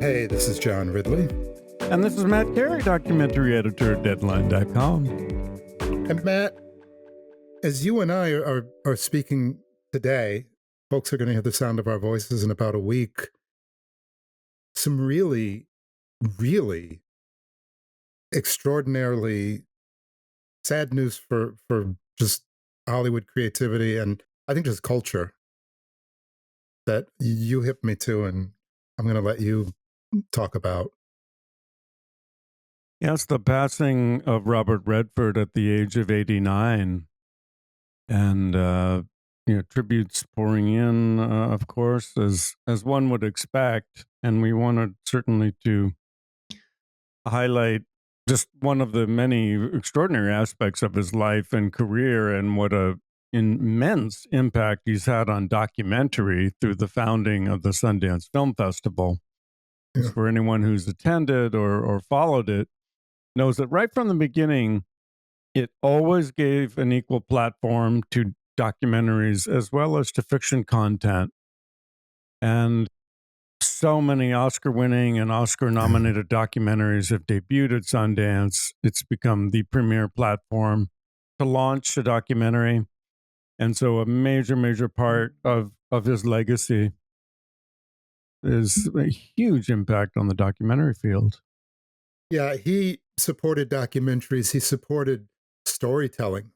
Hey, this is John Ridley. And this is Matt Carey, documentary editor at Deadline.com. And Matt, as you and I are speaking today, folks are going to hear the sound of our voices in about a week. Some really, really extraordinarily sad news for just Hollywood creativity and I think just culture that you hit me to, and I'm going to let you talk about. Yes, the passing of Robert Redford at the age of 89. And, tributes pouring in, of course, as one would expect. And we wanted certainly to highlight just one of the many extraordinary aspects of his life and career and what a immense impact he's had on documentary through the founding of the Sundance Film Festival. Yeah. For anyone who's attended or followed it, knows that right from the beginning, it always gave an equal platform to documentaries as well as to fiction content. And so many Oscar-winning and Oscar-nominated documentaries have debuted at Sundance. It's become the premier platform to launch a documentary. And so a major part of his legacy is a huge impact on the documentary field. Yeah, he supported documentaries. He supported storytelling.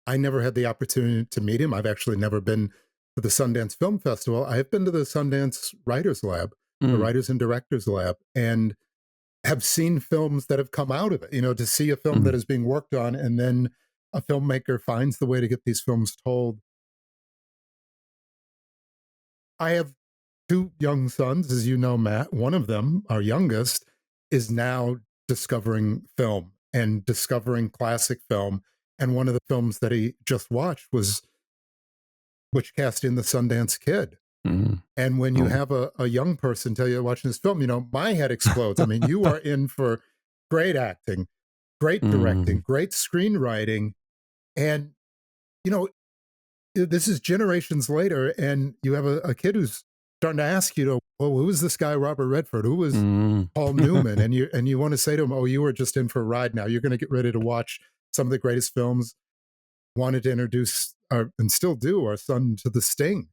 I never had the opportunity to meet him. I've actually never been to the Sundance Film Festival. I have been to the Sundance Writers Lab, the Writers and Directors Lab, and have seen films that have come out of it. You know, to see a film that is being worked on and then a filmmaker finds the way to get these films told. I have two young sons, as you know, Matt. One of them, our youngest, is now discovering film and discovering classic film. And one of the films that he just watched was which cast in the Sundance Kid. And when you have a young person tell you watching this film, you know, my head explodes. I mean, you are in for great acting, great directing, great screenwriting. And, you know, this is generations later, and you have a kid who's starting to ask you, well, who was this guy, Robert Redford? Who was Paul Newman? And you want to say to him, oh, you were just in for a ride now. You're going to get ready to watch some of the greatest films. Wanted to introduce, and still do, our son to The Sting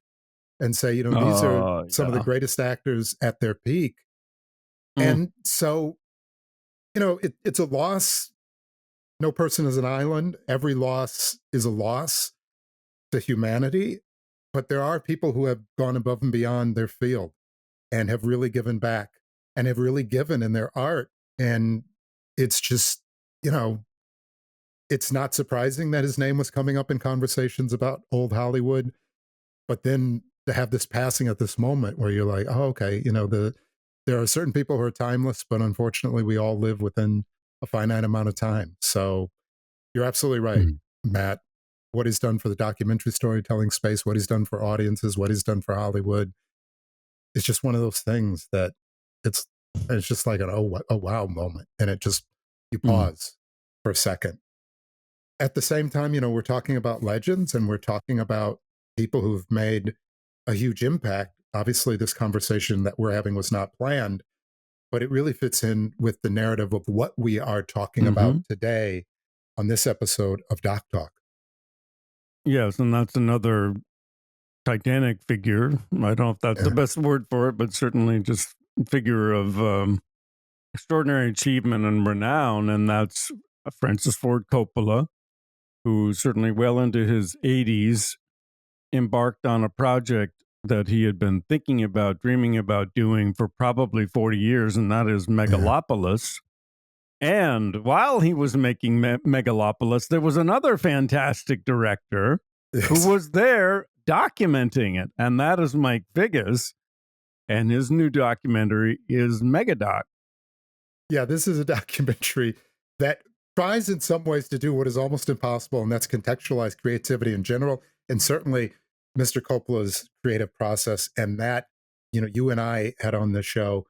and say, you know, these are some of the greatest actors at their peak. And so, you know, it's a loss. No person is an island. Every loss is a loss to humanity. But there are people who have gone above and beyond their field and have really given back and have really given in their art. And it's just, you know, it's not surprising that his name was coming up in conversations about old Hollywood. But then to have this passing at this moment where you're like, oh, okay, you know, there are certain people who are timeless, but unfortunately we all live within a finite amount of time. So you're absolutely right, Matt. What he's done for the documentary storytelling space, what he's done for audiences, what he's done for Hollywood. It's just one of those things that it's just like an oh wow moment. And it just, you pause for a second. At the same time, you know, we're talking about legends and we're talking about people who've made a huge impact. Obviously, this conversation that we're having was not planned, but it really fits in with the narrative of what we are talking about today on this episode of Doc Talk. Yes, and that's another titanic figure. I don't know if that's the best word for it, but certainly just figure of extraordinary achievement and renown, and that's Francis Ford Coppola, who certainly well into his 80s embarked on a project that he had been thinking about, dreaming about doing for probably 40 years, and that is Megalopolis. And while he was making Megalopolis, there was another fantastic director who was there documenting it, and that is Mike Figgis, and his new documentary is Megadoc. Yeah, this is a documentary that tries in some ways to do what is almost impossible, and that's contextualize creativity in general, and certainly Mr. Coppola's creative process. And that, you know, you and I had on the show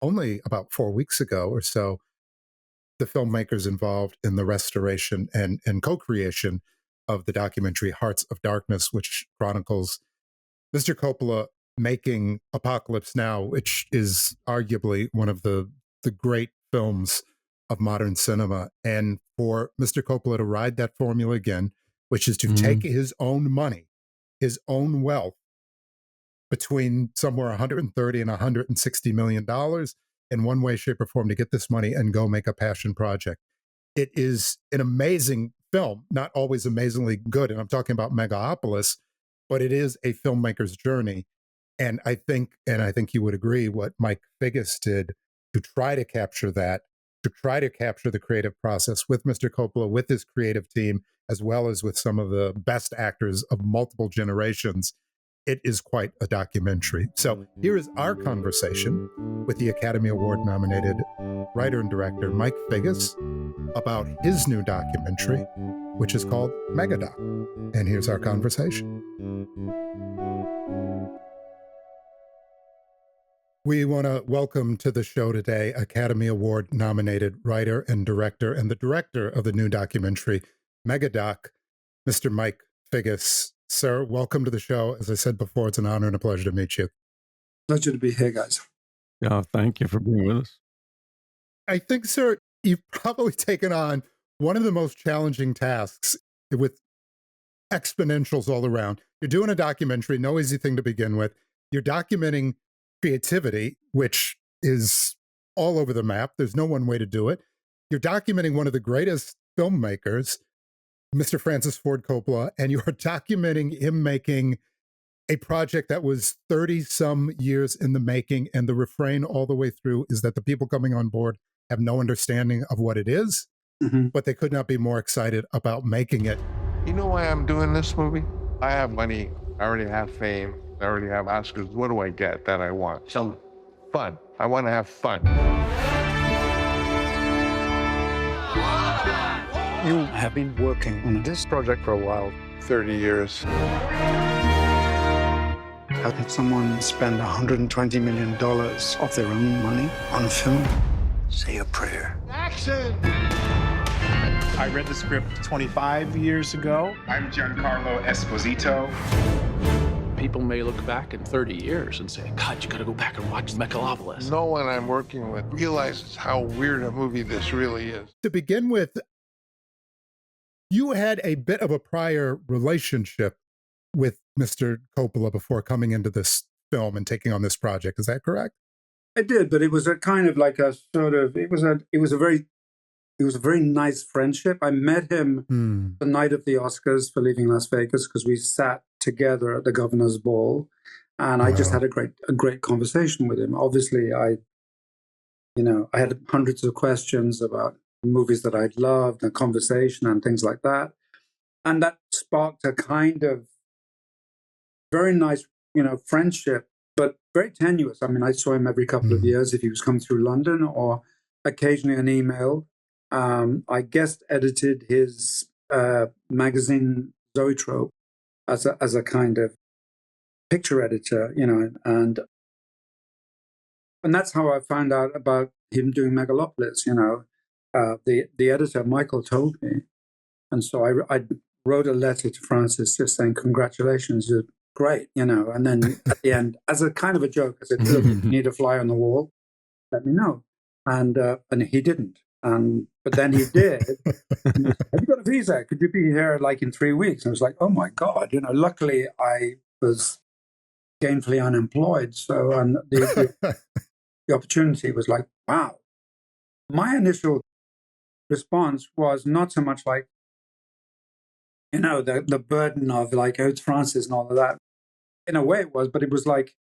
only about 4 weeks ago or so, the filmmakers involved in the restoration and co-creation of the documentary Hearts of Darkness, which chronicles Mr. Coppola making Apocalypse Now, which is arguably one of the great films of modern cinema. And for Mr. Coppola to ride that formula again, which is to take his own money, his own wealth, between somewhere 130 and 160 million dollars in one way, shape, or form to get this money and go make a passion project. It is an amazing film, not always amazingly good. And I'm talking about Megalopolis, but it is a filmmaker's journey. And I think you would agree what Mike Figgis did to try to capture that, to try to capture the creative process with Mr. Coppola, with his creative team, as well as with some of the best actors of multiple generations. It is quite a documentary. So here is our conversation with the Academy Award nominated writer and director Mike Figgis about his new documentary, which is called Megadoc. And here's our conversation. We want to welcome to the show today Academy Award nominated writer and director and the director of the new documentary, Megadoc, Mr. Mike Figgis. Sir, welcome to the show. As I said before, it's an honor and a pleasure to meet you. Pleasure to be here, guys. Yeah, thank you for being with us. I think, sir, you've probably taken on one of the most challenging tasks with exponentials all around. You're doing a documentary, no easy thing to begin with. You're documenting creativity, which is all over the map. There's no one way to do it. You're documenting one of the greatest filmmakers, Mr. Francis Ford Coppola, and you are documenting him making a project that was 30-some years in the making, and the refrain all the way through is that the people coming on board have no understanding of what it is, but they could not be more excited about making it. You know why I'm doing this movie? I have money, I already have fame, I already have Oscars. What do I get that I want? Some fun. I want to have fun. You have been working on this project for a while. 30 years. How can someone spend $120 million of their own money on a film? Say a prayer. Action! I read the script 25 years ago. I'm Giancarlo Esposito. People may look back in 30 years and say, God, you gotta go back and watch Megalopolis. No one I'm working with realizes how weird a movie this really is. To begin with, you had a bit of a prior relationship with Mr. Coppola before coming into this film and taking on this project. Is that correct? I did, but it was a kind of like a sort of, it was a very nice friendship. I met him the night of the Oscars for Leaving Las Vegas because we sat together at the governor's ball, and I just had a great conversation with him. Obviously, I had hundreds of questions about movies that I'd loved and conversation and things like that. And that sparked a kind of very nice, friendship, but very tenuous. I mean, I saw him every couple of years if he was coming through London, or occasionally an email. I guest edited his magazine Zoetrope as a kind of picture editor, and that's how I found out about him doing Megalopolis. The editor Michael told me, and so I wrote a letter to Francis just saying congratulations, you're great, and then at the end, as a kind of a joke, I said, look, if you need a fly on the wall, let me know, and he didn't. But then he did. He said, have you got a visa? Could you be here like in 3 weeks? And I was like, oh my God. Luckily I was gainfully unemployed. So the opportunity was like, wow. My initial response was not so much like, the burden of like, oh, it's Francis and all of that. In a way it was, but it was like,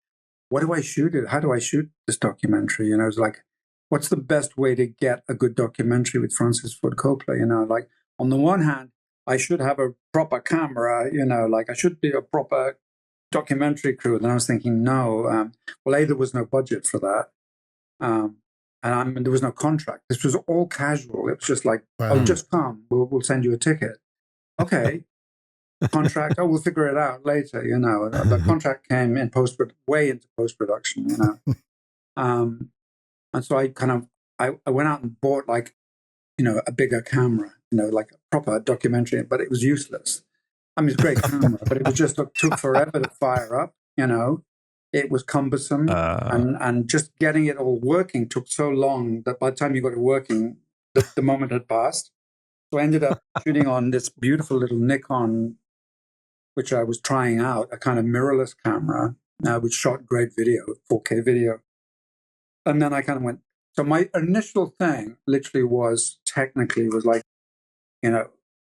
what do I shoot it? How do I shoot this documentary? It was like, what's the best way to get a good documentary with Francis Ford Coppola? Like, on the one hand, I should have a proper camera, like I should be a proper documentary crew. And I was thinking, no, well, there was no budget for that. And there was no contract. This was all casual. It was just like, oh, just come. We'll send you a ticket. Okay. Contract. Oh, we'll figure it out later. The contract came in way into post-production. And so I went out and bought like, a bigger camera, like a proper documentary, but it was useless. I mean, it's a great camera, but it was just took forever to fire up, It was cumbersome, and just getting it all working took so long that by the time you got it working, the moment had passed. So I ended up shooting on this beautiful little Nikon, which I was trying out, a kind of mirrorless camera, which shot great video, 4K video. And then I kind of went, so my initial thing literally was like,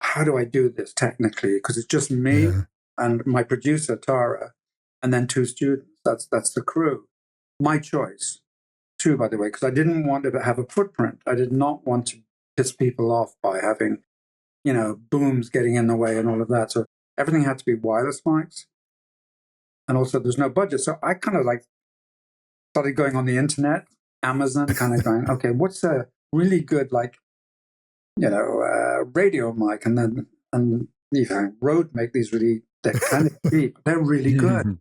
how do I do this technically? Because it's just me and my producer, Tara, and then 2 students. That's the crew. My choice, too, by the way, because I didn't want to have a footprint. I did not want to piss people off by having, booms getting in the way and all of that. So everything had to be wireless mics. And also there's no budget. So I kind of started going on the internet, Amazon, kind of going, okay, what's a really good, radio mic? And Rode make these they're kind of cheap, but they're really good.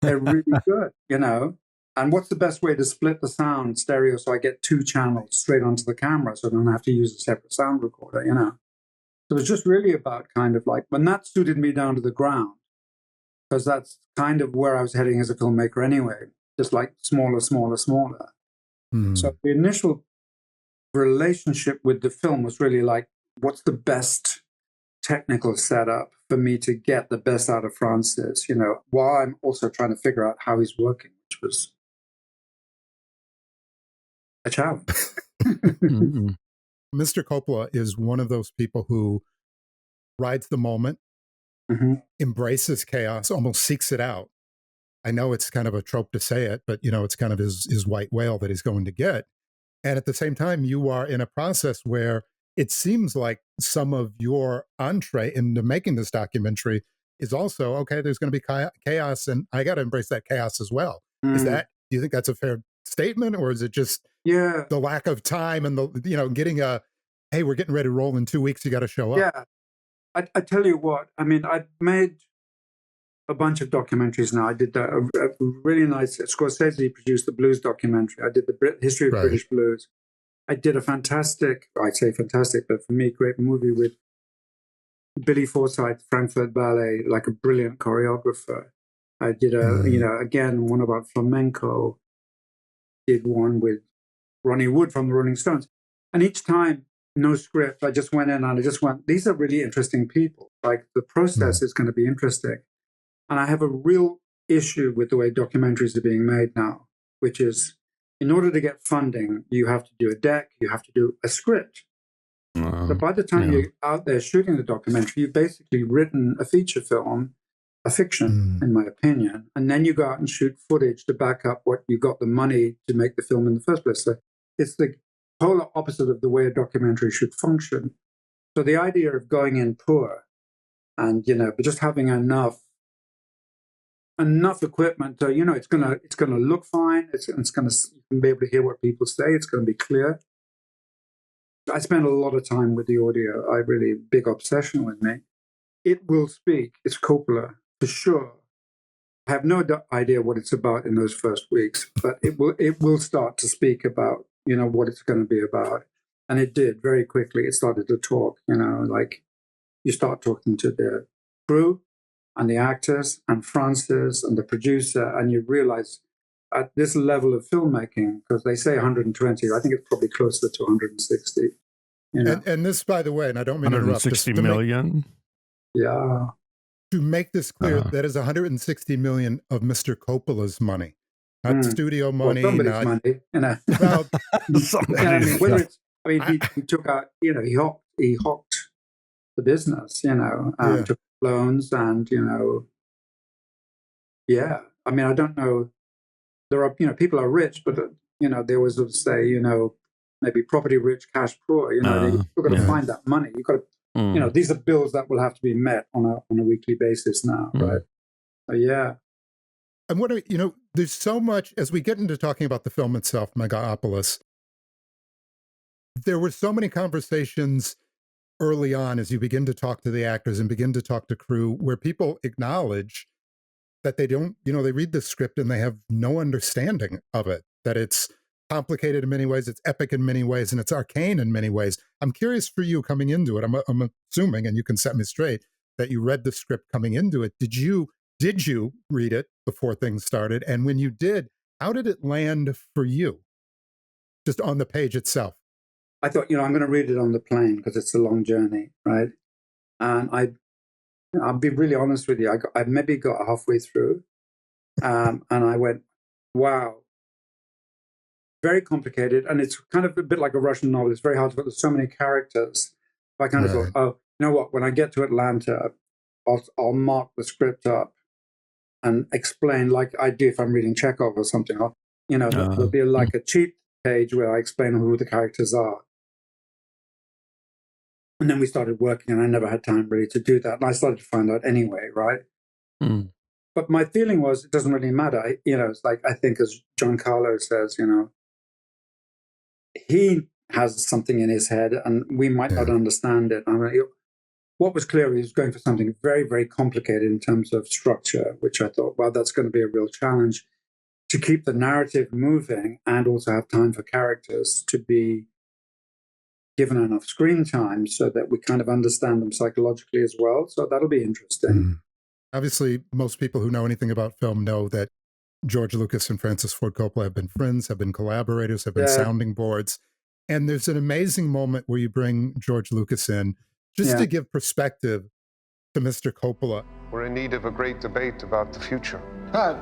They're really good, And what's the best way to split the sound stereo so I get 2 channels straight onto the camera so I don't have to use a separate sound recorder, So it was just really about kind of and that suited me down to the ground, because that's kind of where I was heading as a filmmaker anyway, just smaller. So the initial relationship with the film was really what's the best technical setup for me to get the best out of Francis, while I'm also trying to figure out how he's working, which was a challenge. Mr. Coppola is one of those people who rides the moment, embraces chaos, almost seeks it out. I know it's kind of a trope to say it, but it's kind of his white whale that he's going to get. And at the same time, you are in a process where it seems like some of your entree into making this documentary is also, okay, there's going to be chaos, and I got to embrace that chaos as well. Do you think that's a fair statement, or is it just the lack of time and getting hey, we're getting ready to roll in 2 weeks, you got to show up? Yeah. I tell you what, I've made a bunch of documentaries now. I did a really nice, Scorsese produced the blues documentary. I did the history of British blues. I did a fantastic, I'd say fantastic, but for me, great movie with Billy Forsythe, Frankfurt Ballet, like a brilliant choreographer. I did again, one about flamenco. Did one with Ronnie Wood from the Rolling Stones. And each time, no script, I just went in and I just went, these are really interesting people. The process is going to be interesting. And I have a real issue with the way documentaries are being made now, which is, in order to get funding, you have to do a deck, you have to do a script. But by the time you're out there shooting the documentary, you've basically written a feature film, a fiction, in my opinion, and then you go out and shoot footage to back up what you got the money to make the film in the first place. So it's the polar opposite of the way a documentary should function. So the idea of going in poor and, but just having enough equipment, so it's gonna look fine. It's gonna, you can be able to hear what people say. It's gonna be clear. I spend a lot of time with the audio. I really big obsession with me. It will speak. It's Coppola for sure. I have no idea what it's about in those first weeks, but it will start to speak about what it's going to be about, and it did very quickly. It started to talk. You start talking to the crew and the actors and Francis and the producer, and you realize at this level of filmmaking, because they say 120, I think it's probably closer to 160. And this, by the way, and I don't mean to interrupt, 160 million. To make this clear, that is 160 million of Mr. Coppola's money, not studio money. Well, somebody's money, Well, he took out, he hocked the business, took loans and, I don't know. There are, people are rich, but, they always sort of say, maybe property rich, cash poor, you've got to find that money. You've got to, these are bills that will have to be met on a weekly basis now, right? So, yeah. And what there's so much, as we get into talking about the film itself, Megalopolis, there were so many conversations early on as you begin to talk to the actors and begin to talk to crew where people acknowledge that they don't, they read the script and they have no understanding of it, that it's complicated in many ways, it's epic in many ways, and it's arcane in many ways. I'm curious for you coming into it. I'm assuming, and you can set me straight, that you read the script coming into it. Did you did you read it before things started? And when you did, how did it land for you? Just on the page itself. I thought, I'm going to read it on the plane because it's a long journey, right? And I'll be really honest with you. I maybe got halfway through, and I went, wow, very complicated. And it's kind of a bit like a Russian novel. It's very hard to put, there's so many characters. I kind of thought, oh, you know what? When I get to Atlanta, I'll mark the script up and explain like I do if I'm reading Chekhov or something. There'll be like a cheat page where I explain who the characters are. And then we started working, and I never had time really to do that. And I started to find out anyway, right? Mm. But my feeling was it doesn't really matter. It's like, I think as Giancarlo says, he has something in his head and we might not understand it. I mean, what was clear, he was going for something very, very complicated in terms of structure, which I thought, well, that's going to be a real challenge to keep the narrative moving and also have time for characters to be given enough screen time so that we kind of understand them psychologically as well. So that'll be interesting. Mm. Obviously, most people who know anything about film know that George Lucas and Francis Ford Coppola have been friends, have been collaborators, have been sounding boards. And there's an amazing moment where you bring George Lucas in just to give perspective to Mr. Coppola. We're in need of a great debate about the future.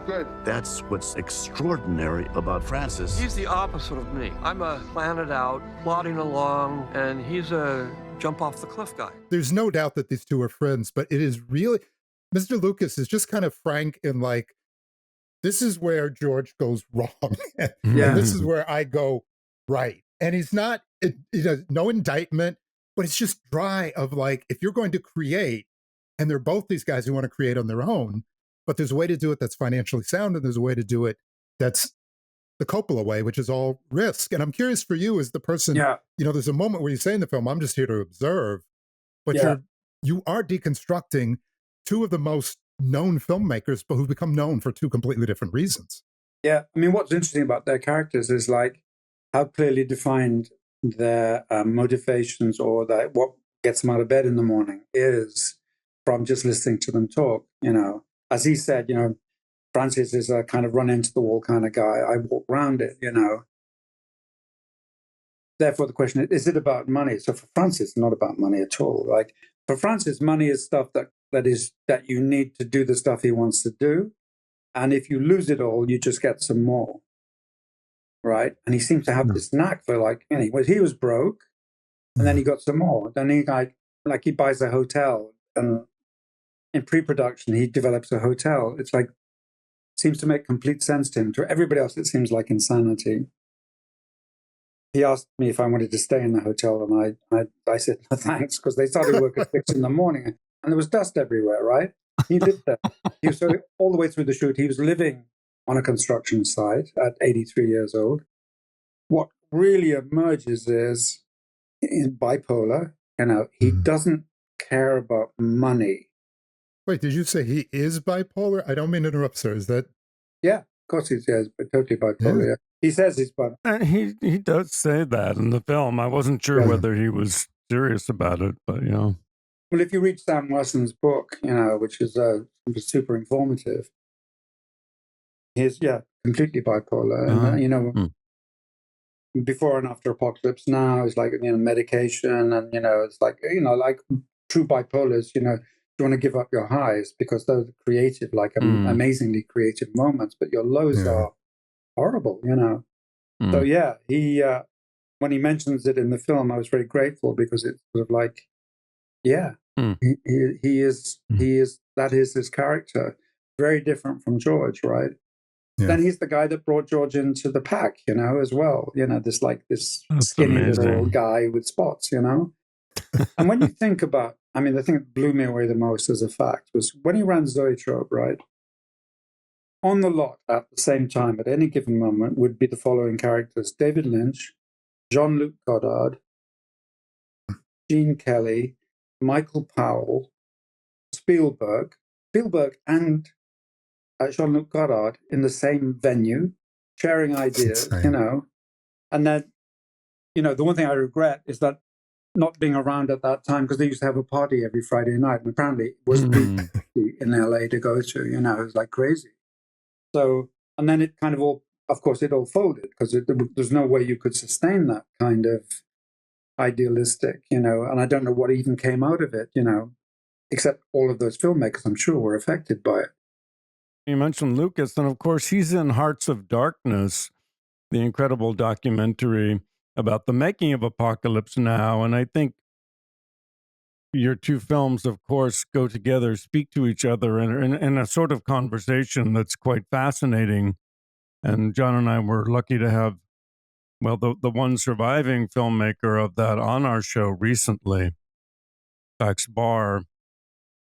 Good. That's what's extraordinary about Francis. He's the opposite of me. I'm a planet out, plodding along, and he's a jump off the cliff guy. There's no doubt that these two are friends, but it is really, Mr. Lucas is just kind of frank in like, this is where George goes wrong. And this is where I go right. And he's not, no indictment, but it's just dry of like, if you're going to create, and they're both these guys who want to create on their own, but there's a way to do it that's financially sound, and there's a way to do it that's the Coppola way, which is all risk. And I'm curious for you as the person, there's a moment where you say in the film, I'm just here to observe, but you are deconstructing two of the most known filmmakers, but who've become known for two completely different reasons. Yeah. I mean, what's interesting about their characters is like how clearly defined their motivations or that what gets them out of bed in the morning is from just listening to them talk. As he said, Francis is a kind of run into the wall kind of guy. I walk around it, Therefore, the question is it about money? So for Francis, it's not about money at all. Like for Francis, money is stuff that you need to do the stuff he wants to do. And if you lose it all, you just get some more. Right? And he seems to have this knack for like, he was broke and then he got some more. Then he he buys a hotel, and in pre-production, he develops a hotel. It's like, seems to make complete sense to him. To everybody else, it seems like insanity. He asked me if I wanted to stay in the hotel, and I said, no, thanks, because they started work at 6 a.m, and there was dust everywhere, right? He lived there. So all the way through the shoot, he was living on a construction site at 83 years old. What really emerges is in bipolar, he doesn't care about money. Wait, did you say he is bipolar? I don't mean to interrupt, sir. Is that? Yeah, of course he says, but totally bipolar. Yeah. He says he's bipolar. He does say that in the film. I wasn't sure whether he was serious about it, but Well, if you read Sam Wasson's book, which is super informative, he's completely bipolar. And, before and after Apocalypse Now is like medication, and it's like like true bipolars. You want to give up your highs because those are creative, like amazingly creative moments, but your lows are horrible. So he when he mentions it in the film, I was very grateful because it's sort of like, he is that is his character, very different from George, right? Yeah. Then he's the guy that brought George into the pack, as well. This That's skinny amazing. little guy with spots, And when you think about, the thing that blew me away the most as a fact was when he ran Zoetrope, right? On the lot at the same time, at any given moment, would be the following characters: David Lynch, Jean-Luc Godard, Gene Kelly, Michael Powell, Spielberg and Jean-Luc Godard in the same venue, sharing ideas, And then, the one thing I regret is that not being around at that time, because they used to have a party every Friday night, and apparently it was big in LA to go to, you know, it was like crazy. So, and then it kind of all, of course, it all folded, because there's no way you could sustain that kind of idealistic, you know, and I don't know what even came out of it, you know, except all of those filmmakers, I'm sure, were affected by it. You mentioned Lucas, and of course, he's in Hearts of Darkness, the incredible documentary about the making of Apocalypse Now. And I think your two films, of course, go together, speak to each other in a sort of conversation that's quite fascinating. And John and I were lucky to have, well, the one surviving filmmaker of that on our show recently, Fax Barr.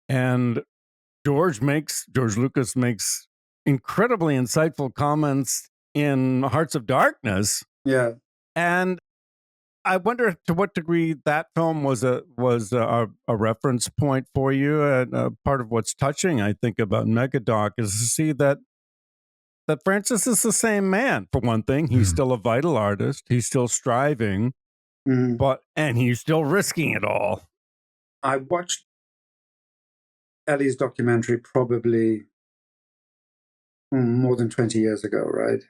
And George Lucas makes incredibly insightful comments in Hearts of Darkness. Yeah. And I wonder to what degree that film was a reference point for you. And part of what's touching, I think, about Megadoc is to see that Francis is the same man. For one thing, he's still a vital artist. He's still striving, and he's still risking it all. I watched Ellie's documentary probably more than 20 years ago, right?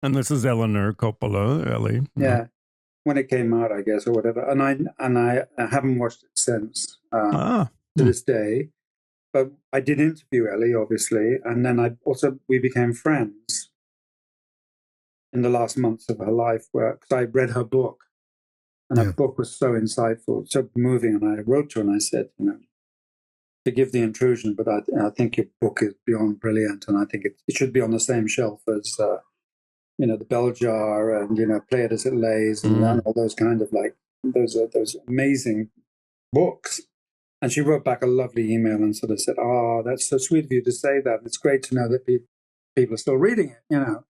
And this is Eleanor Coppola, Ellie. Yeah, when it came out, I guess, or whatever. And I haven't watched it since to this day. But I did interview Ellie, obviously, and then we became friends in the last months of her life, because I read her book, and her book was so insightful, so moving. And I wrote to her and I said, you know, forgive the intrusion, but I think your book is beyond brilliant, and I think it should be on the same shelf as you know, The Bell Jar and, you know, Play It As It Lays and all those kind of like those amazing books. And she wrote back a lovely email and sort of said, "Oh, that's so sweet of you to say that. It's great to know that people are still reading it, you know."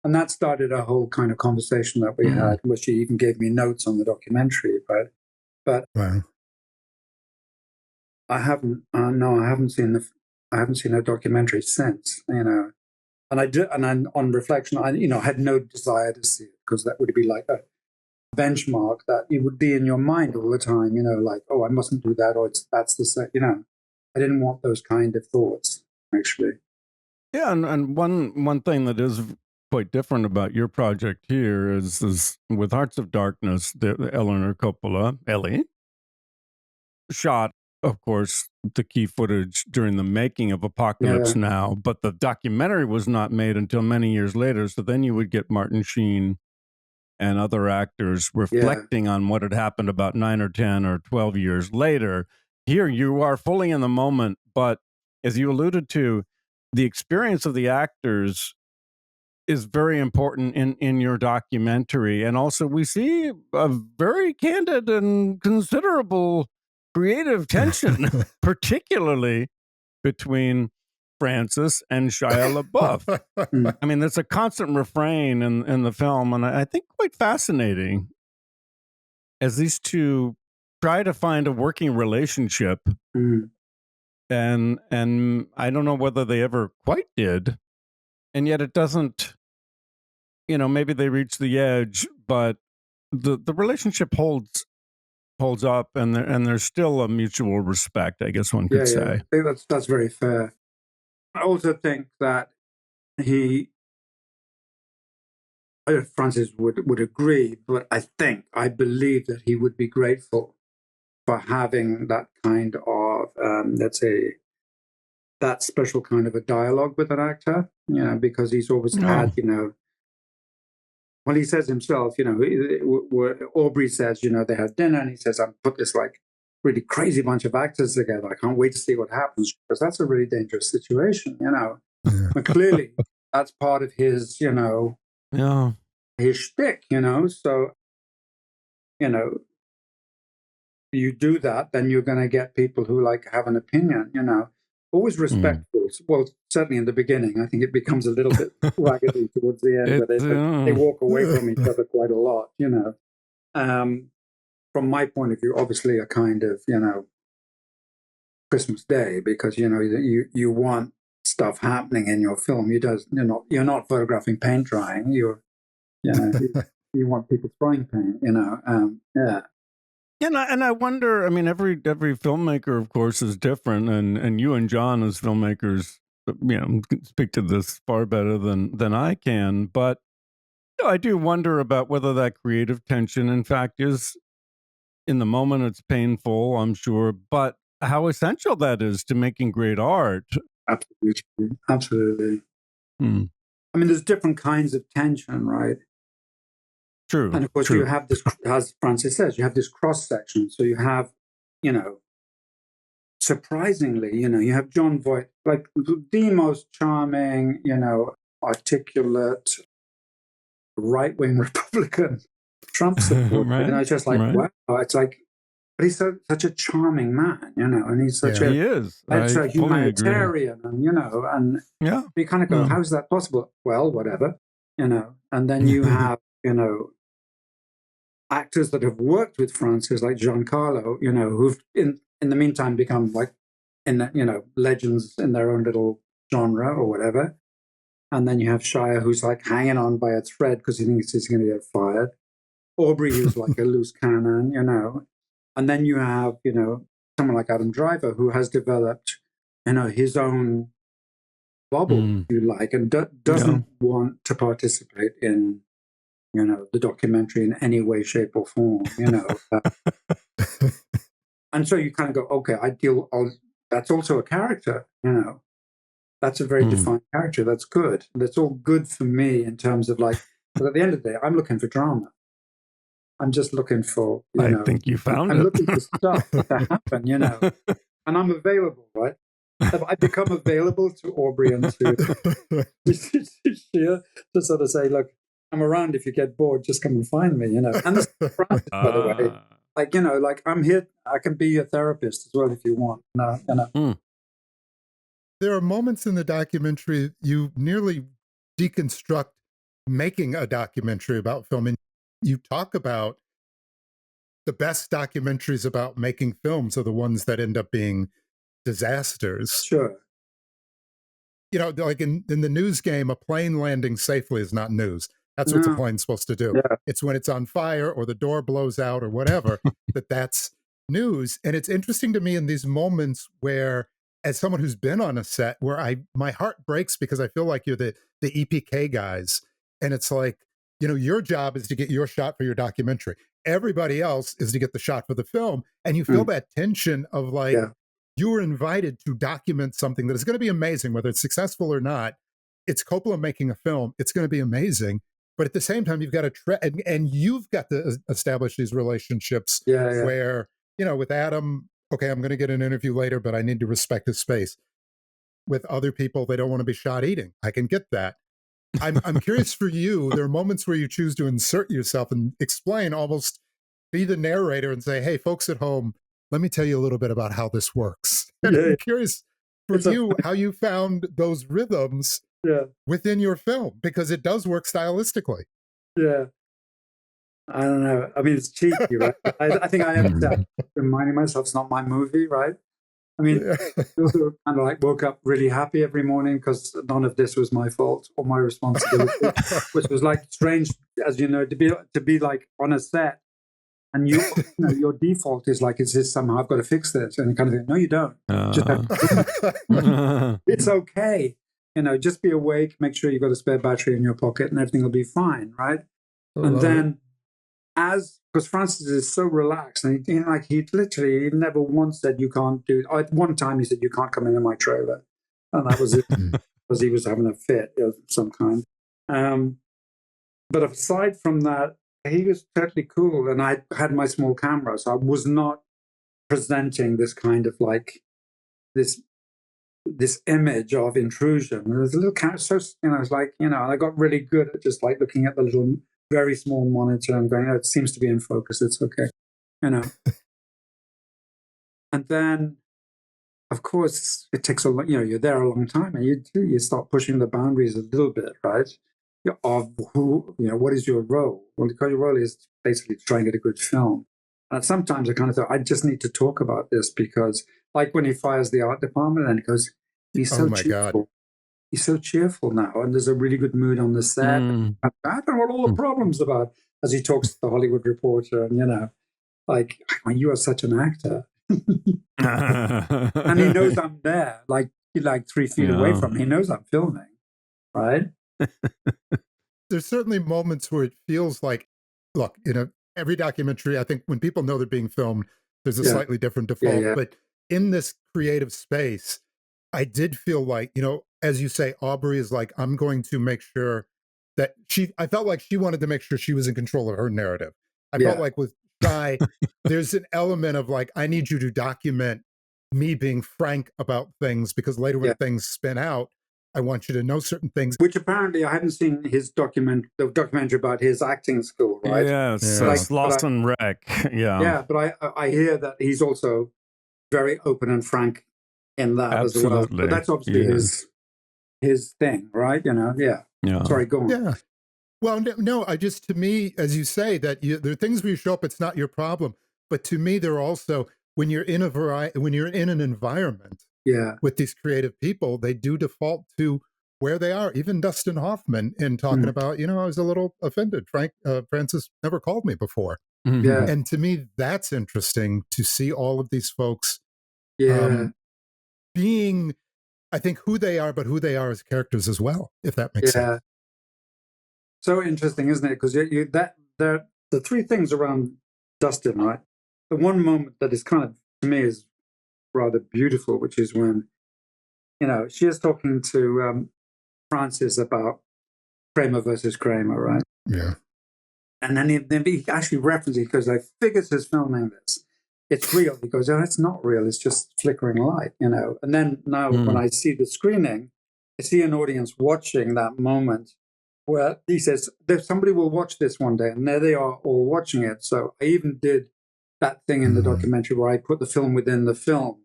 And that started a whole kind of conversation that we had, where she even gave me notes on the documentary, right? But I haven't seen a documentary since, you know. And on reflection, I had no desire to see it, because that would be like a benchmark that it would be in your mind all the time, you know, like, oh, I mustn't do that, or that's the same, you know. I didn't want those kind of thoughts, actually. Yeah, and one thing that is quite different about your project here is with Hearts of Darkness, the Eleanor Coppola, Ellie, shot, of course, the key footage during the making of Apocalypse Now, but the documentary was not made until many years later. So then you would get Martin Sheen and other actors reflecting on what had happened about 9 or 10 or 12 years later. Here you are fully in the moment, but as you alluded to, the experience of the actors is very important in your documentary. And also we see a very candid and considerable creative tension, particularly between Francis and Shia LaBeouf. I mean, there's a constant refrain in the film, and I think quite fascinating, as these two try to find a working relationship. And I don't know whether they ever quite did, and yet it doesn't, you know, maybe they reach the edge, but the relationship holds up, and there's still a mutual respect, I guess one could say. I think that's very fair. I also think that Francis would agree, but I believe that he would be grateful for having that kind of, let's say, that special kind of a dialogue with an actor, you know, because he's always had, you know, well, he says himself, you know, Aubrey says, you know, they have dinner, and he says, I've put this like really crazy bunch of actors together. I can't wait to see what happens, because that's a really dangerous situation, you know. But clearly, that's part of his, you know, his shtick, you know. So, you know, you do that, then you're going to get people who like have an opinion, you know. Always respectful. Well, certainly in the beginning. I think it becomes a little bit raggedy towards the end, but they walk away from each other quite a lot, you know. From my point of view, obviously a kind of, you know, Christmas Day, because, you know, you want stuff happening in your film. You're not photographing paint drying. You know, you want people throwing paint, yeah. And I wonder, I mean, every filmmaker, of course, is different, and you and John as filmmakers, can speak to this far better than I can, but I do wonder about whether that creative tension, in fact, is, in the moment, it's painful, I'm sure, but how essential that is to making great art. Absolutely. Absolutely. Hmm. I mean, there's different kinds of tension, right? True. And of course, you have this, as Francis says, you have this cross section. So you have, surprisingly, you have John Voight, like the most charming, articulate, right-wing Republican Trump supporter. Right, It's just like, right. wow. It's like, but he's such a charming man, and he's such he is. a humanitarian, and and yeah, you kind of go, how is that possible? Well, whatever, and then you have, actors that have worked with Francis, like Giancarlo, who've in the meantime become like, legends in their own little genre or whatever. And then you have Shia, who's like hanging on by a thread because he thinks he's going to get fired. Aubrey, who's like a loose cannon, And then you have, someone like Adam Driver, who has developed, his own bubble, if you like, and doesn't want to participate in, the documentary in any way, shape, or form, And so you kind of go, okay, that's also a character, That's a very defined character. That's good. That's all good for me in terms of like, but at the end of the day, I'm looking for drama. I'm just looking for, I think you found it. I'm looking for stuff to happen, and I'm available, right? I become available to Aubrey and to Shia to sort of say, look, I'm around if you get bored, just come and find me, And this Francis, by the way, like I'm here, I can be a therapist as well if you want. There are moments in the documentary you nearly deconstruct making a documentary about film, and you talk about the best documentaries about making films are the ones that end up being disasters. Sure. Like in the news game, a plane landing safely is not news. That's what a plane's supposed to do. Yeah. It's when it's on fire or the door blows out or whatever that's news. And it's interesting to me in these moments where, as someone who's been on a set, where my heart breaks because I feel like you're the EPK guys. And it's like, your job is to get your shot for your documentary. Everybody else is to get the shot for the film. And you feel that tension of like, you were invited to document something that is going to be amazing, whether it's successful or not. It's Coppola making a film. It's going to be amazing. But at the same time, you've got to and you've got to establish these relationships where, with Adam, okay, I'm going to get an interview later, but I need to respect his space. With other people, they don't want to be shot eating. I can get that. I'm curious for you. There are moments where you choose to insert yourself and explain, almost be the narrator and say, hey, folks at home, let me tell you a little bit about how this works. And I'm curious for you how you found those rhythms within your film, because it does work stylistically. Yeah. I don't know. I mean, it's cheeky, right? I think I have to reminding myself it's not my movie, right? I mean, I also kind of like woke up really happy every morning because none of this was my fault or my responsibility, which was like strange, as you know, to be like on a set, and your default is like, is this somehow I've got to fix this, and you kind of think, no, you don't. It's okay, just be awake, make sure you've got a spare battery in your pocket, and everything will be fine, right? And then, because Francis is so relaxed, and he literally never once said you can't do. At one time, he said you can't come into my trailer, and that was it, because he was having a fit of some kind. But aside from that, he was totally cool, and I had my small camera, so I was not presenting this kind of like this image of intrusion. And there's a little camera, so it's like and I got really good at just like looking at the little, very small monitor and going, oh, it seems to be in focus. It's okay, And then, of course, it takes a long, you're there a long time, and you start pushing the boundaries a little bit, right? Of who, what is your role? Well, because your role is basically to try and get a good film. And sometimes I kind of thought, I just need to talk about this, because like when he fires the art department and he goes, he's so cheerful. God. He's so cheerful now, and there's a really good mood on the set. I don't know what all the problems about. as he talks to the Hollywood Reporter, and like, you are such an actor, and he knows I'm there, like 3 feet away from me. He knows I'm filming, right? There's certainly moments where it feels like, look, every documentary, I think when people know they're being filmed, there's a slightly different default. But in this creative space, I did feel like, as you say, Aubrey is like, I'm going to make sure that I felt like she wanted to make sure she was in control of her narrative. I felt like with Guy, there's an element of like, I need you to document me being frank about things, because later when things spin out, I want you to know certain things. Which apparently I haven't seen the documentary about his acting school, right? Yes, Lost and Wreck. Yeah, but I hear that he's also very open and frank in that as well. But that's obviously his thing, right? Yeah. Sorry, go on. Yeah. Well, no, to me, as you say, that there are things where you show up, it's not your problem. But to me, there are also, when you're in an environment with these creative people, they do default to where they are. Even Dustin Hoffman in talking about, I was a little offended. Francis never called me before. Yeah. And to me, that's interesting to see all of these folks being, I think, who they are, but who they are as characters as well, if that makes sense. So interesting, isn't it? Because the three things around Dustin, right? The one moment that is kind of, to me, is rather beautiful, which is when, she is talking to Francis about Kramer versus Kramer, right? Yeah. And then he actually references, because like, Figgis is filming this. It's real. He goes, oh, it's not real. It's just flickering light, And then now when I see the screening, I see an audience watching that moment where he says, somebody will watch this one day. And there they are all watching it. So I even did that thing in the documentary where I put the film within the film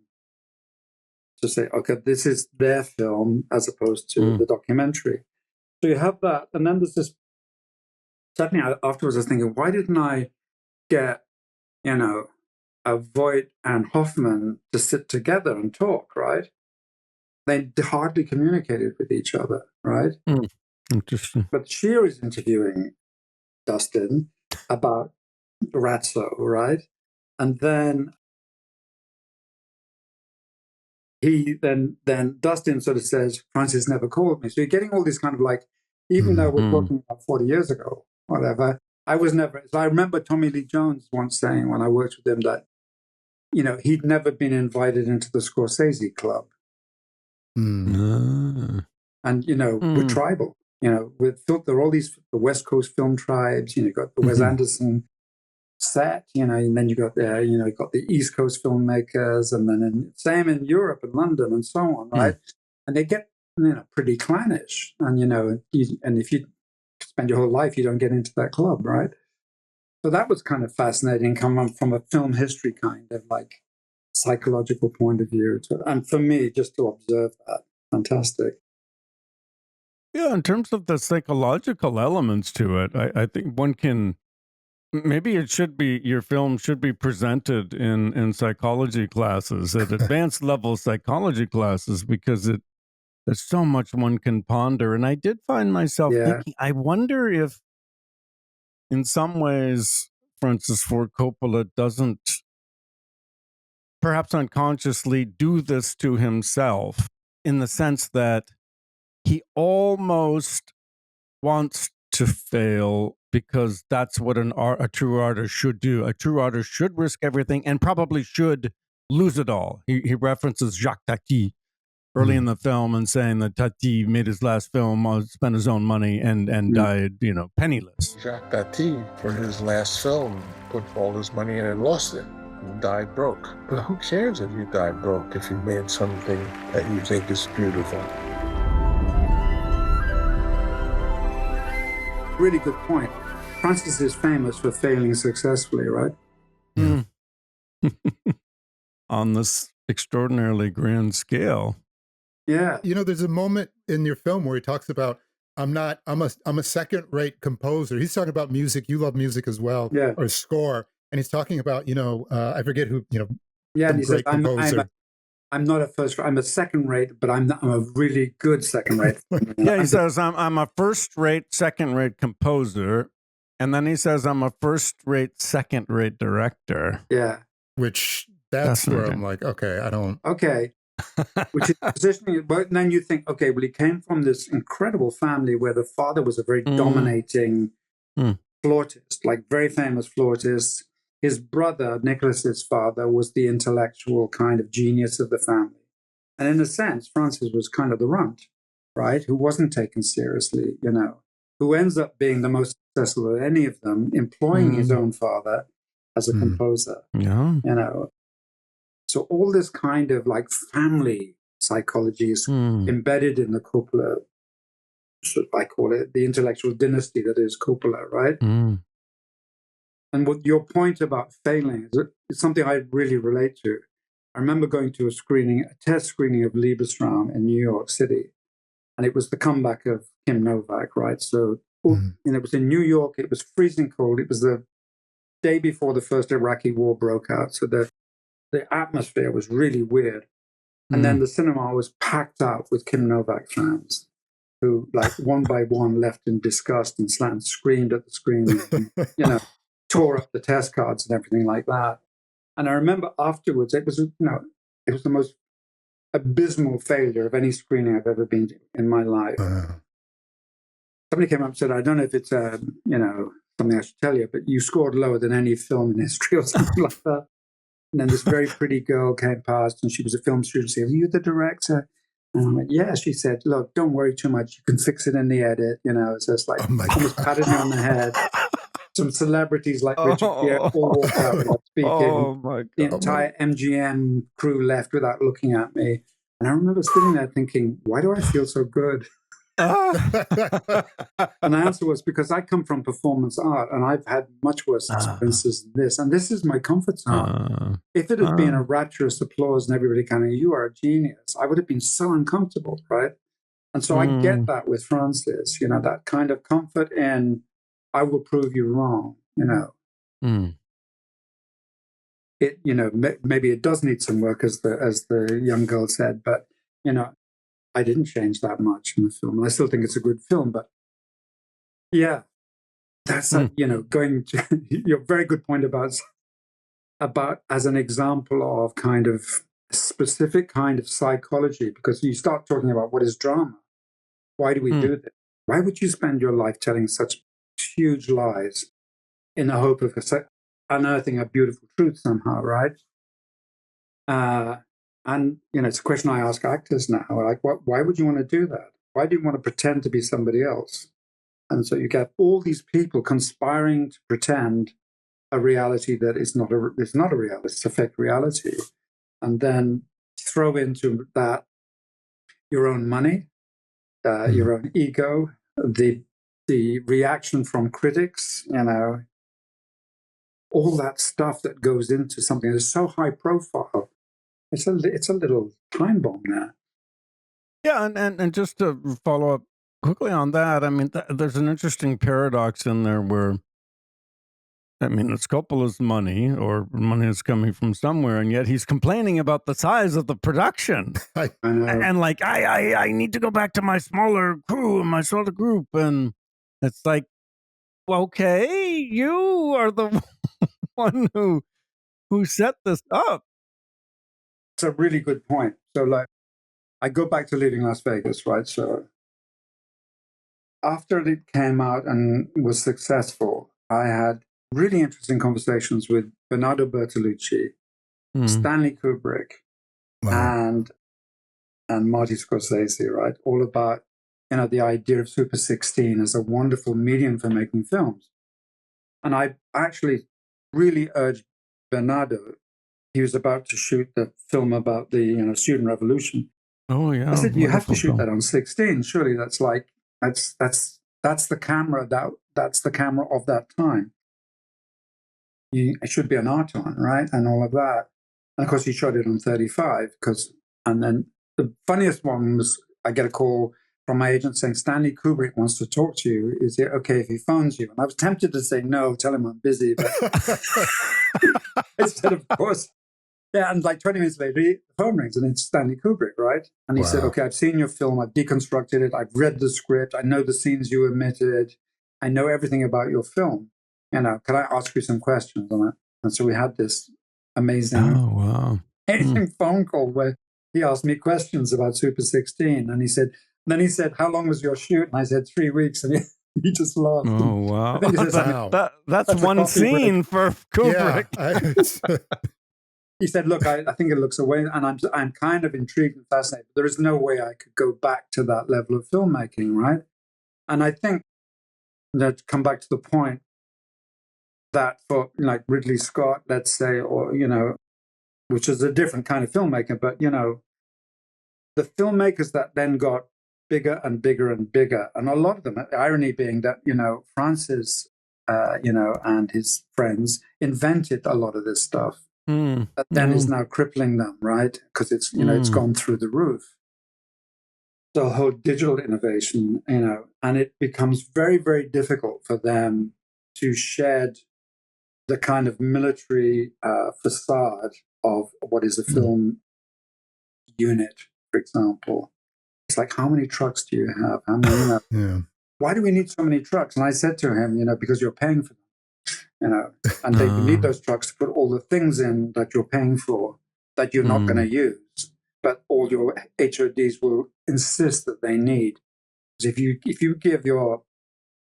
to say, okay, this is their film as opposed to the documentary. So you have that. And then there's this, suddenly afterwards I was thinking, why didn't I get, Voight and Hoffman to sit together and talk, right? They hardly communicated with each other, right? Interesting. But Shia is interviewing Dustin about Ratso, right? And then then Dustin sort of says, Francis never called me. So you're getting all this kind of like, even though we're talking about 40 years ago, whatever, I was never, so I remember Tommy Lee Jones once saying when I worked with him that, he'd never been invited into the Scorsese Club. And, we're tribal, there are all these, the West Coast film tribes, you got the Wes Anderson set, and then you got the East Coast filmmakers, and then same in Europe and London and so on, right? And they get, pretty clannish. And, and if you spend your whole life, you don't get into that club, right? So that was kind of fascinating, coming from a film history kind of like psychological point of view. And for me, just to observe that, fantastic. Yeah, in terms of the psychological elements to it, I think one can, maybe your film should be presented in psychology classes, at advanced level psychology classes, because there's so much one can ponder. And I did find myself thinking, I wonder if, in some ways, Francis Ford Coppola doesn't, perhaps unconsciously, do this to himself, in the sense that he almost wants to fail, because that's what a true artist should do. A true artist should risk everything and probably should lose it all. He references Jacques Tati early in the film, and saying that Tati made his last film, spent his own money, and died, penniless. Jacques Tati, for his last film, put all his money in and lost it and died broke. But who cares if you died broke if you made something that you think is beautiful? Really good point. Francis is famous for failing successfully, right? On this extraordinarily grand scale. Yeah. There's a moment in your film where he talks about, I'm a second-rate composer. He's talking about music. You love music as well, or score. And he's talking about, I forget who, and he says, composer. I'm not I'm a second-rate, but I'm a really good second-rate. He says, I'm a first-rate, second-rate composer, And then he says, I'm a first-rate, second-rate director. Yeah. Which that's where I'm like, okay, I don't. Okay. Which is positioning, but then you think, okay, well, he came from this incredible family where the father was a very dominating flautist, like very famous flautist. His brother, Nicholas's father, was the intellectual kind of genius of the family. And in a sense, Francis was kind of the runt, right? Who wasn't taken seriously, you know, who ends up being the most successful of any of them, employing his own father as a composer, you know. So all this kind of like family psychology is embedded in the Coppola, I call it the intellectual dynasty that is Coppola, right? And what your point about failing is something I really relate to. I remember going to a test screening of Liebestraum in New York City, and it was the comeback of Kim Novak, right? So it was in New York. It was freezing cold. It was the day before the first Iraqi war broke out. So the atmosphere was really weird. And then the cinema was packed out with Kim Novak fans who, like, one by one left in disgust and screamed at the screen, and, you know, tore up the test cards and everything like that. And I remember afterwards, it was the most abysmal failure of any screening I've ever been to in my life. Somebody came up and said, I don't know if it's, something I should tell you, but you scored lower than any film in history or something like that. And then this very pretty girl came past, and she was a film student. She said, are you the director? And I went, yeah. She said, look, don't worry too much. You can fix it in the edit. You know, it's just like, almost patted me on the head. Some celebrities like Richard Gere all walked out without speaking. Oh, my God. The entire MGM crew left without looking at me. And I remember sitting there thinking, why do I feel so good? And the answer was because I come from performance art, and I've had much worse experiences than this. And this is my comfort zone. If it had been a rapturous applause and everybody kind of, you are a genius, I would have been so uncomfortable, right? And so I get that with Francis, you know, that kind of comfort in, I will prove you wrong, you know. It, you know, maybe it does need some work, as the young girl said, but, you know, I didn't change that much in the film. And I still think it's a good film, but yeah, that's, you know, going to your very good point about as an example of kind of specific kind of psychology, because you start talking about what is drama. Why do we do this? Why would you spend your life telling such huge lies in the hope of unearthing a beautiful truth somehow, right? And, you know, it's a question I ask actors now, like, why would you want to do that? Why do you want to pretend to be somebody else? And so you get all these people conspiring to pretend a reality that is not a reality, it's a fake reality. And then throw into that your own money, your own ego, the reaction from critics, you know, all that stuff that goes into something that's so high profile. It's a little time bomb there. Yeah, and just to follow up quickly on that, I mean, there's an interesting paradox in there where, I mean, it's Coppola's money, or money is coming from somewhere, and yet he's complaining about the size of the production. And like, I need to go back to my smaller crew and my smaller group. And it's like, well, okay, you are the one who set this up. It's a really good point. So, like, I go back to Leaving Las Vegas, right? So after it came out and was successful, I had really interesting conversations with Bernardo Bertolucci, Stanley Kubrick, and Marty Scorsese, right? All about, you know, the idea of Super 16 as a wonderful medium for making films. And I actually really urged Bernardo. He was about to shoot the film about the, you know, student revolution. Oh yeah, I said, you have to shoot that on 16. Surely that's like that's the camera that's the camera of that time. It should be an Arton, right, and all of that. And of course, he shot it on 35 and then the funniest one was, I get a call from my agent saying, Stanley Kubrick wants to talk to you. Is it okay if he phones you? And I was tempted to say no, tell him I'm busy, but I said, of course. Yeah, and like 20 minutes later, the phone rings, and it's Stanley Kubrick, right? And he said, okay, I've seen your film, I've deconstructed it, I've read the script, I know the scenes you omitted, I know everything about your film. can I ask you some questions on it? And so we had this amazing phone call where he asked me questions about Super 16. And then he said, how long was your shoot? And I said, 3 weeks. And he just laughed. Oh, wow. I think he said that's one scene for Kubrick. Yeah, he said, look, I think it looks away, and I'm kind of intrigued and fascinated. But there is no way I could go back to that level of filmmaking, right? And I think that come back to the point that for like Ridley Scott, let's say, or, which is a different kind of filmmaker, but, the filmmakers that then got bigger and bigger and bigger, and a lot of them, the irony being that, Francis, and his friends invented a lot of this stuff that then is now crippling them, right? Because it's, it's gone through the roof. The whole digital innovation, and it becomes very, very difficult for them to shed the kind of military facade of what is a film unit, for example. It's like, how many trucks do you have? How many, why do we need so many trucks? And I said to him, because you're paying for them, and you need those trucks to put all the things in that you're paying for that you're not going to use, but all your HODs will insist that they need. Because if you give your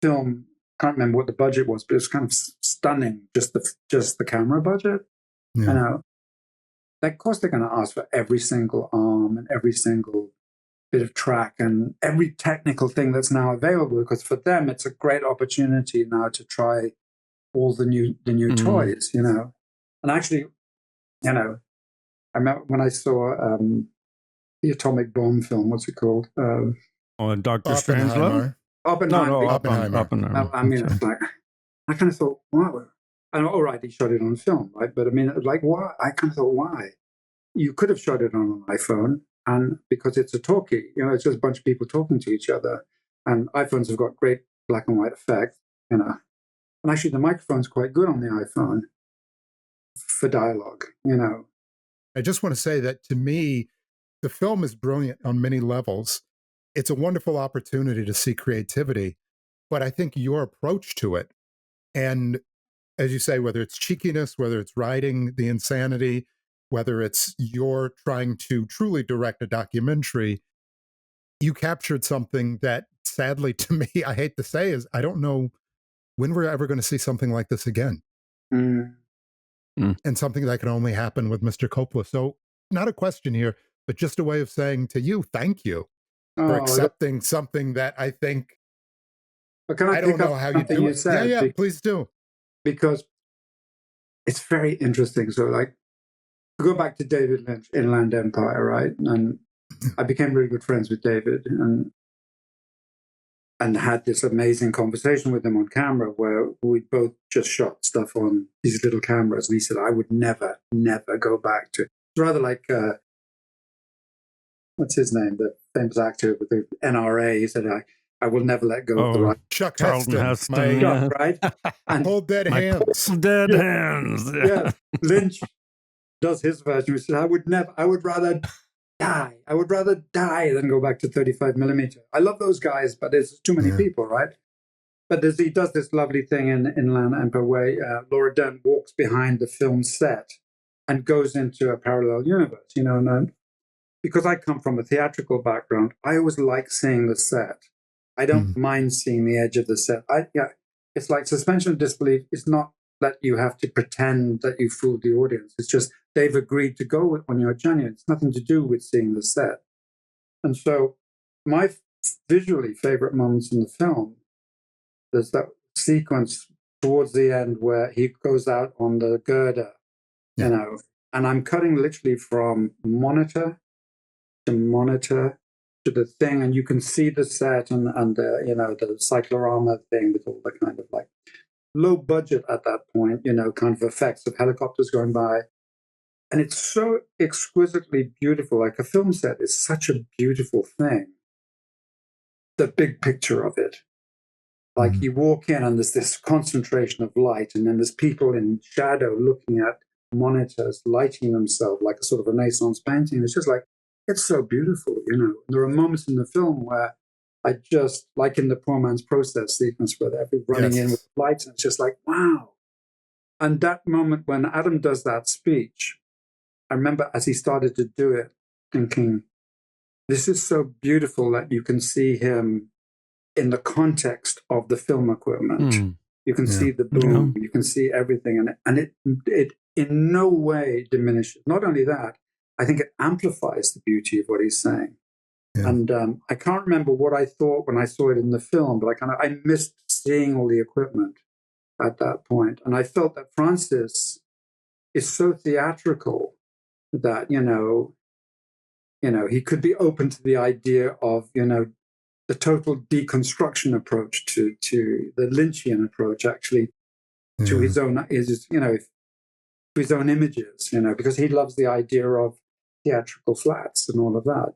film, can't remember what the budget was, but it's kind of stunning, just the camera budget, of course they're going to ask for every single arm and every single bit of track and every technical thing that's now available, because for them it's a great opportunity now to try all the new toys, And actually, I remember when I saw the atomic bomb film, what's it called? Dr. Strangelove? Oppenheimer. I mean, it's like, I kind of thought, wow. And all right, he shot it on film, right? But I mean, like, why? I kind of thought, why? You could have shot it on an iPhone, and because it's a talkie, it's just a bunch of people talking to each other. And iPhones have got great black and white effect, And actually, the microphone's quite good on the iPhone for dialogue, I just want to say that to me, the film is brilliant on many levels. It's a wonderful opportunity to see creativity, but I think your approach to it, and as you say, whether it's cheekiness, whether it's writing the insanity, whether it's you're trying to truly direct a documentary, you captured something that sadly to me, I hate to say, is I don't know when we're ever going to see something like this again. And something that can only happen with Mr. Coppola. So not a question here, but just a way of saying to you, thank you for accepting something that I think, I don't know how you do it. Yeah, please do. Because it's very interesting. So like, go back to David Lynch, Inland Empire, right? And I became really good friends with David and had this amazing conversation with him on camera where we both just shot stuff on these little cameras. And he said, I would never, never go back to it. It's rather like, what's his name? The famous actor with the NRA. He said, I will never let go of the right. Chuck Charlton Heston. Chuck, right? And hold dead hands. Dead hands. Yeah. Lynch does his version. He said, I would rather die. I would rather die than go back to 35 millimeter. I love those guys, but there's too many people, right? But he does this lovely thing in Inland Empire where Laura Dern walks behind the film set and goes into a parallel universe, and because I come from a theatrical background, I always like seeing the set. I don't mind seeing the edge of the set. It's like suspension of disbelief. It's not that you have to pretend that you fooled the audience. It's just they've agreed to go on your journey. It's nothing to do with seeing the set. And so my visually favorite moments in the film, there's that sequence towards the end where he goes out on the girder, and I'm cutting literally from monitor to monitor to the thing, and you can see the set and the, the cyclorama thing with all the kind of like low budget at that point, kind of effects of helicopters going by. And it's so exquisitely beautiful. Like a film set is such a beautiful thing. The big picture of it. Like you walk in and there's this concentration of light, and then there's people in shadow looking at monitors, lighting themselves like a sort of Renaissance painting. It's just like, it's so beautiful, There are moments in the film where I just, like in the Poor Man's Process sequence where they're running in with lights, and it's just like, wow. And that moment when Adam does that speech, I remember as he started to do it, thinking, this is so beautiful that you can see him in the context of the film equipment. You can see the boom, you can see everything, and it in no way diminishes. Not only that, I think it amplifies the beauty of what he's saying. Yeah. And I can't remember what I thought when I saw it in the film, but I missed seeing all the equipment at that point. And I felt that Francis is so theatrical that, he could be open to the idea of, the total deconstruction approach to the Lynchian approach, actually, to his own images, because he loves the idea of theatrical flats and all of that,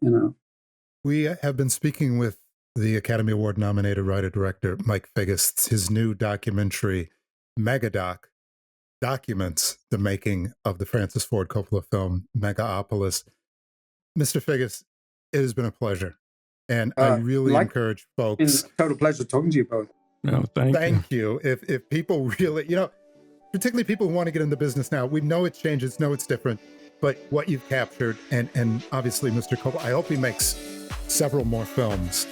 We have been speaking with the Academy Award nominated writer-director Mike Figgis. His new documentary, Megadoc, documents the making of the Francis Ford Coppola film, Megalopolis. Mr. Figgis, it has been a pleasure. And I really encourage folks. It's a total pleasure talking to you both. No, thank you. If people really, particularly people who want to get into business now, we know it changes, know it's different, but what you've captured, and obviously Mr. Coppola, I hope he makes several more films.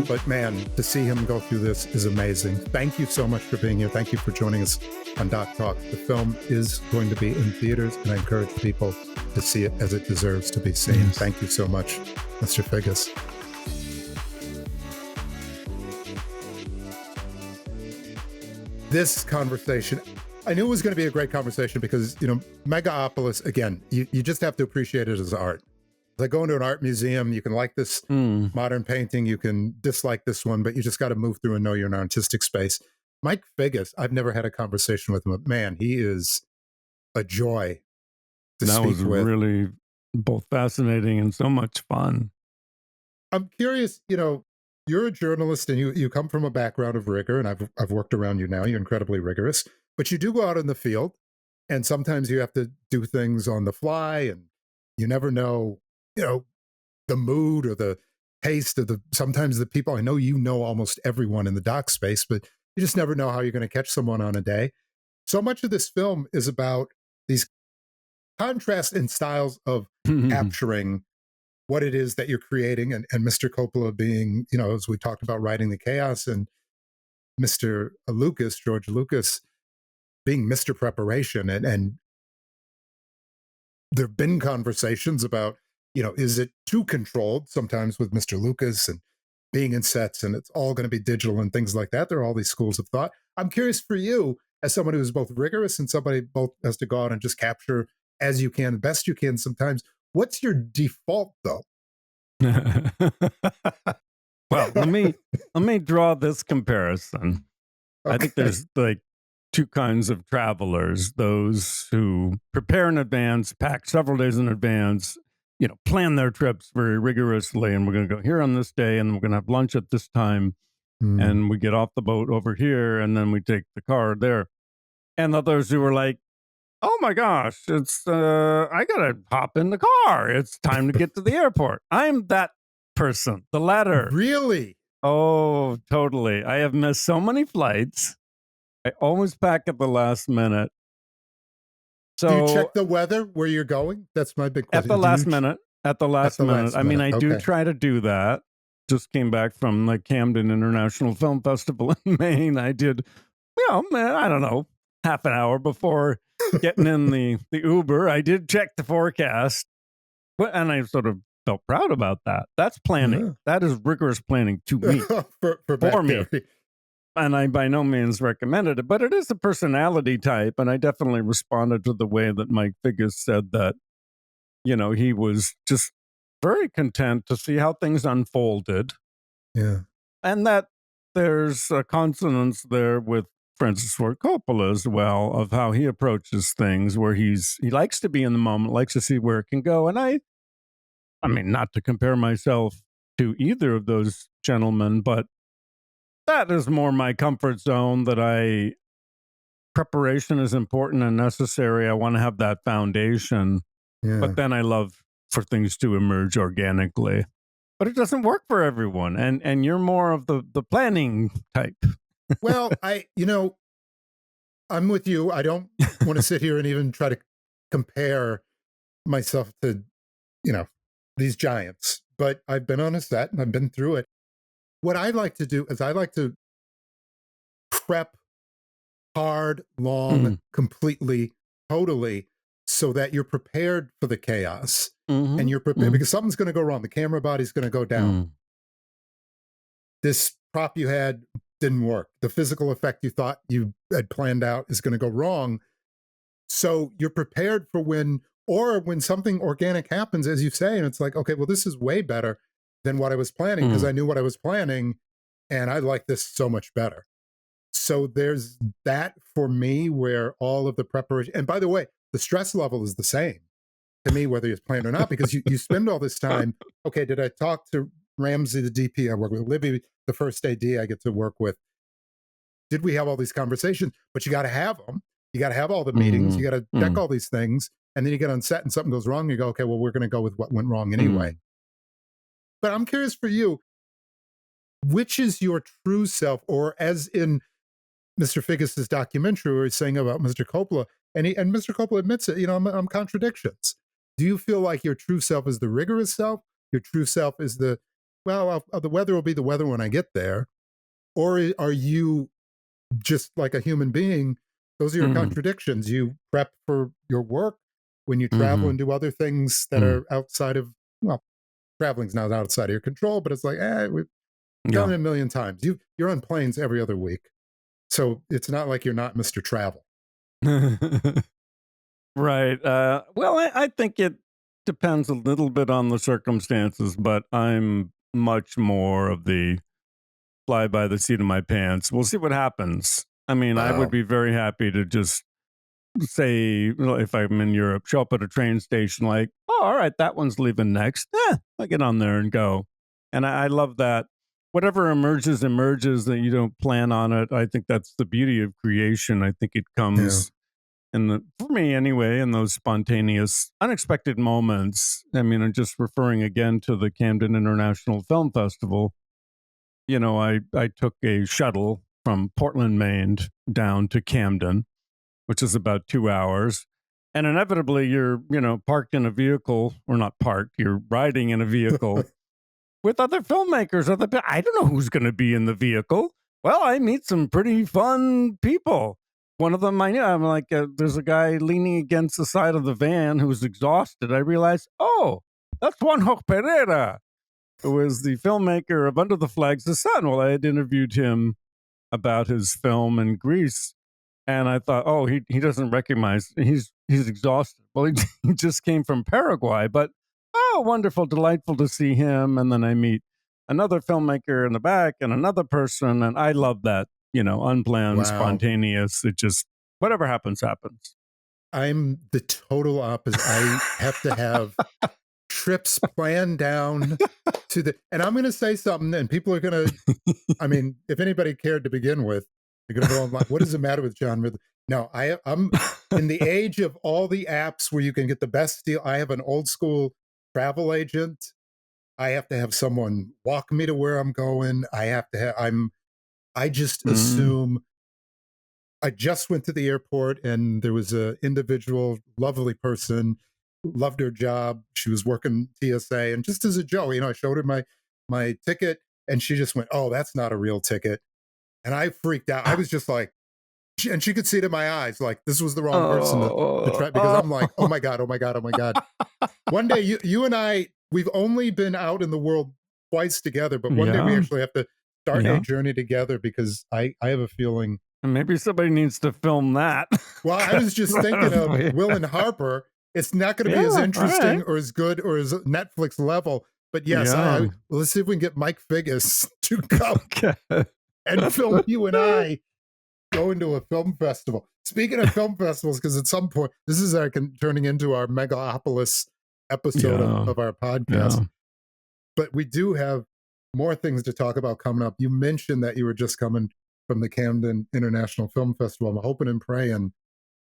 But man, to see him go through this is amazing. Thank you so much for being here. Thank you for joining us on Doc Talk. The film is going to be in theaters, and I encourage people to see it as it deserves to be seen. Yes. Thank you so much, Mr. Figgis. This conversation, I knew it was going to be a great conversation because, Megalopolis, again, you just have to appreciate it as art. Like going to an art museum, you can like this modern painting, you can dislike this one, but you just got to move through and know you're in an artistic space. Mike Figgis, I've never had a conversation with him, but man, he is a joy to speak with. That was really both fascinating and so much fun. I'm curious, you're a journalist and you come from a background of rigor, and I've worked around you now. You're incredibly rigorous, but you do go out in the field, and sometimes you have to do things on the fly, and you never know, the mood or the taste of sometimes the people. I know almost everyone in the doc space, but you just never know how you're going to catch someone on a day. So much of this film is about these contrasts in styles of capturing what it is that you're creating, and Mr. Coppola being, as we talked about, writing the chaos, and Mr. George Lucas, being Mr. Preparation. And there have been conversations about, is it too controlled sometimes with Mr. Lucas and being in sets and it's all going to be digital and things like that? There are all these schools of thought. I'm curious for you, as someone who's both rigorous and somebody both has to go out and just capture as you can, best you can sometimes. What's your default, though? Well, let me draw this comparison. Okay. I think there's like two kinds of travelers: those who prepare in advance, pack several days in advance, plan their trips very rigorously, and we're going to go here on this day, and we're going to have lunch at this time, and we get off the boat over here, and then we take the car there. And others who are like, oh my gosh, it's I gotta hop in the car. It's time to get to the airport. I'm that person, the latter. Really? Oh, totally. I have missed so many flights. I always pack at the last minute. So do you check the weather where you're going? That's my big question. At the last minute. I mean, I do try to do that. Just came back from the Camden International Film Festival in Maine. I did, I don't know, half an hour before getting in the Uber. I did check the forecast, and I sort of felt proud about that. That's planning. Yeah. That is rigorous planning to me. for me. And I by no means recommended it, but it is a personality type, and I definitely responded to the way that Mike Figgis said that, he was just very content to see how things unfolded. Yeah. And that there's a consonance there with Francis Ford Coppola as well, of how he approaches things, where he likes to be in the moment, likes to see where it can go. And I mean, not to compare myself to either of those gentlemen, but that is more my comfort zone. Preparation is important and necessary. I want to have that foundation, but then I love for things to emerge organically. but it doesn't work for everyone. And you're more of the planning type. Well, I'm with you. I don't want to sit here and even try to compare myself to, these giants, but I've been on a set and I've been through it. What I like to do is I like to prep hard, long, completely, totally, so that you're prepared for the chaos and you're prepared because something's going to go wrong. The camera body's going to go down. This prop you had didn't work. The physical effect you thought you had planned out is going to go wrong. So you're prepared for when something organic happens, as you say, and it's like, okay, well, this is way better than what I was planning because I knew what I was planning and I like this so much better. So there's that for me where all of the preparation, and by the way, the stress level is the same to me, whether it's planned or not, because you spend all this time, okay, did I talk to Ramsey, the DP I work with, Libby, the first AD I get to work with? Did we have all these conversations? But you got to have them. You got to have all the meetings. You got to check all these things. And then you get on set and something goes wrong. You go, okay, well, we're going to go with what went wrong anyway. But I'm curious for you, which is your true self? Or as in Mr. Figgis' documentary where he's saying about Mr. Coppola, and Mr. Coppola admits it, I'm contradictions. Do you feel like your true self is the rigorous self? Your true self is the weather will be the weather when I get there? Or are you just like a human being? Those are your contradictions. You prep for your work when you travel and do other things that are outside of, traveling's not outside of your control, but it's like, we've done it a million times. You're on planes every other week. So it's not like you're not Mr. Travel. Right. Well, I think it depends a little bit on the circumstances, but I'm much more of the fly by the seat of my pants. We'll see what happens. I mean, I would be very happy to just say, if I'm in Europe, show up at a train station like, oh, all right, that one's leaving next. I'll get on there and go. And I love that. Whatever emerges, that you don't plan on it. I think that's the beauty of creation. I think it comes for me anyway, in those spontaneous, unexpected moments. I mean, I'm just referring again to the Camden International Film Festival. I took a shuttle from Portland, Maine down to Camden, which is about 2 hours. And inevitably you're, parked in a vehicle, or not parked, you're riding in a vehicle with other filmmakers. I don't know who's going to be in the vehicle. Well, I meet some pretty fun people. One of them I knew, I'm like, there's a guy leaning against the side of the van who's exhausted. I realized, oh, that's Juanjo Pereira, who was the filmmaker of Under the Flags of the Sun. Well, I had interviewed him about his film in Greece. And I thought, oh, he doesn't recognize, he's exhausted. Well, he just came from Paraguay, but wonderful, delightful to see him. And then I meet another filmmaker in the back and another person. And I love that, unplanned, spontaneous. It just, whatever happens, happens. I'm the total opposite. I have to have trips planned down and I'm going to say something and people are going to, I mean, if anybody cared to begin with, they're going to go online. What is the matter with John Ridley? No, I'm in the age of all the apps where you can get the best deal. I have an old school travel agent. I have to have someone walk me to where I'm going. I just assume. I just went to the airport and there was an individual, lovely person, loved her job. She was working TSA, and just as a joke, I showed her my ticket and she just went, "Oh, that's not a real ticket." And I freaked out. I was just like, and she could see it in my eyes, like this was the wrong person to try, because I'm like, oh my God. One day, you and I, we've only been out in the world twice together, but one day we actually have to start a journey together, because I have a feeling. And maybe somebody needs to film that. Well, I was just thinking of Will and Harper. It's not going to be as interesting or as good or as Netflix level. But yes, let's see if we can get Mike Figgis to come and film you and I going to a film festival. Speaking of film festivals, because at some point, this is turning into our Megalopolis episode of our podcast. But we do have more things to talk about coming up. You mentioned that you were just coming from the Camden International Film Festival. I'm hoping and praying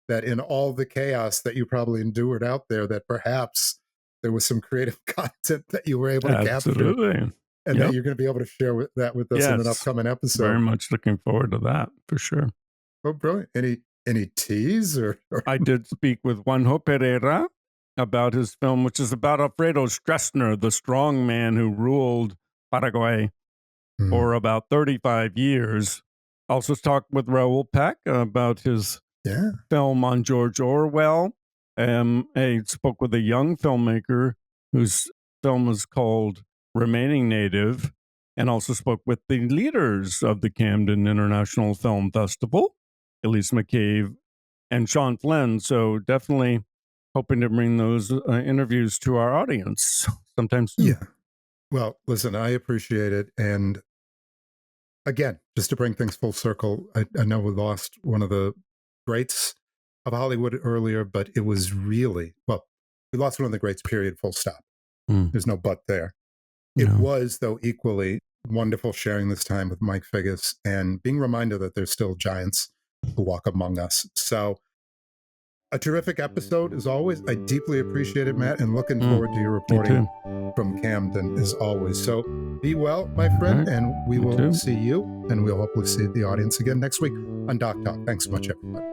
that in all the chaos that you probably endured out there, that perhaps there was some creative content that you were able to capture. Absolutely. And that you're going to be able to share that with us in an upcoming episode. Very much looking forward to that, for sure. Oh, brilliant. Any tease? Or I did speak with Juanjo Pereira about his film, which is about Alfredo Stroessner, the strong man who ruled Paraguay for about 35 years. Also talked with Raoul Peck about his film on George Orwell. I spoke with a young filmmaker whose film is called Remaining Native, and also spoke with the leaders of the Camden International Film Festival, Elise McCabe and Sean Flynn. So definitely hoping to bring those interviews to our audience sometime soon. Yeah. Well, listen, I appreciate it. And again, just to bring things full circle, I know we lost one of the greats of Hollywood earlier, but it was really, well, we lost one of the greats, period, full stop. There's no but there. It was, though, equally wonderful sharing this time with Mike Figgis and being reminded that there's still giants who walk among us. So a terrific episode, as always. I deeply appreciate it, Matt, and looking forward to your reporting from Camden, as always. So be well, my friend, and we will see you, and we'll hopefully see the audience again next week on Doc Talk. Thanks so much, everybody.